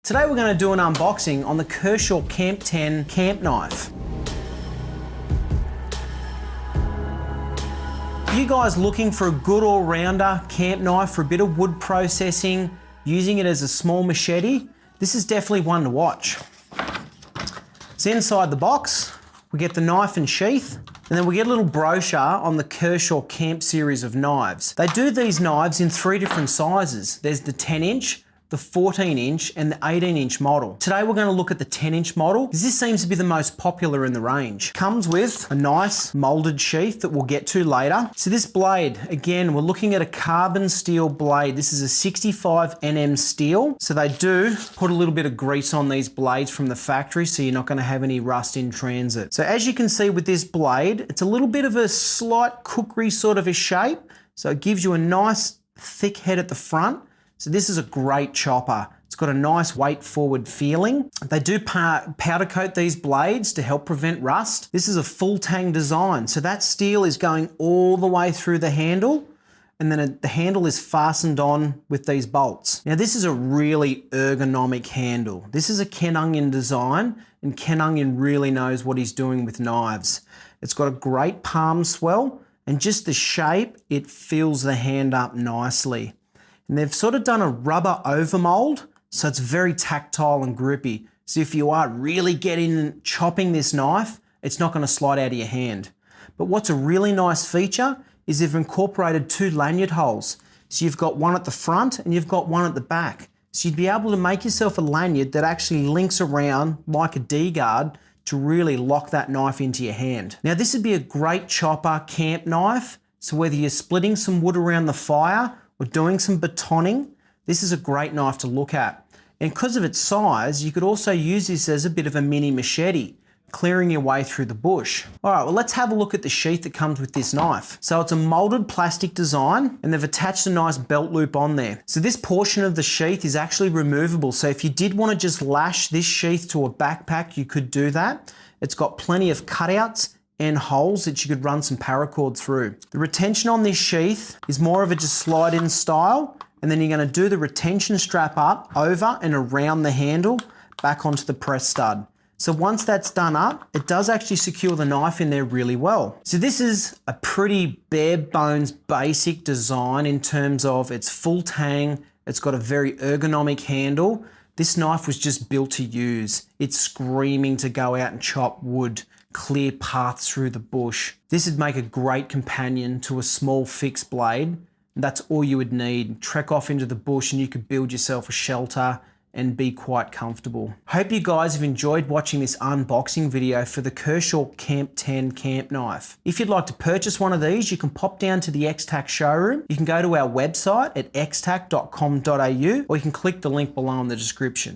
Today we're going to do an unboxing on the Kershaw Camp 10 camp knife. You guys looking for a good all-rounder camp knife for a bit of wood processing, using it as a small machete? This is definitely one to watch. So inside the box, we get the knife and sheath, and then we get a little brochure on the Kershaw Camp series of knives. They do these knives in 3 different sizes. There's the 10-inch, the 14-inch and the 18-inch model. Today we're going to look at the 10-inch model because this seems to be the most popular in the range. Comes with a nice molded sheath that we'll get to later. So this blade, again, we're looking at a carbon steel blade. This is a 65 Nm steel. So they do put a little bit of grease on these blades from the factory, so you're not going to have any rust in transit. So as you can see with this blade, it's a little bit of a slight cookery sort of a shape. So it gives you a nice thick head at the front. So this is a great chopper. It's got a nice weight forward feeling. They do powder coat these blades to help prevent rust. This is a full tang design. So that steel is going all the way through the handle, and then the handle is fastened on with these bolts. Now this is a really ergonomic handle. This is a Ken Onion design, and Ken Onion really knows what he's doing with knives. It's got a great palm swell, and just the shape, it fills the hand up nicely. And they've sort of done a rubber overmold, so it's very tactile and grippy. So if you are really getting and chopping this knife, it's not going to slide out of your hand. But what's a really nice feature is they've incorporated 2 lanyard holes. So you've got one at the front and you've got one at the back. So you'd be able to make yourself a lanyard that actually links around like a D-guard to really lock that knife into your hand. Now this would be a great chopper camp knife. So whether you're splitting some wood around the fire, or doing some batoning, this is a great knife to look at. And because of its size, you could also use this as a bit of a mini machete, clearing your way through the bush. All right, well, let's have a look at the sheath that comes with this knife. So it's a molded plastic design, and they've attached a nice belt loop on there. So this portion of the sheath is actually removable. So if you did want to just lash this sheath to a backpack, you could do that. It's got plenty of cutouts and holes that you could run some paracord through. The retention on this sheath is more of a just slide in style, and then you're going to do the retention strap up over and around the handle back onto the press stud. So once that's done up, it does actually secure the knife in there really well. So this is a pretty bare bones basic design in terms of its full tang. It's got a very ergonomic handle. This knife was just built to use. It's screaming to go out and chop wood, clear paths through the bush. This would make a great companion to a small fixed blade. That's all you would need. Trek off into the bush and you could build yourself a shelter and be quite comfortable. Hope you guys have enjoyed watching this unboxing video for the Kershaw Camp 10 camp knife. If you'd like to purchase one of these, you can pop down to the Extac showroom. You can go to our website at extac.com.au, or you can click the link below in the description.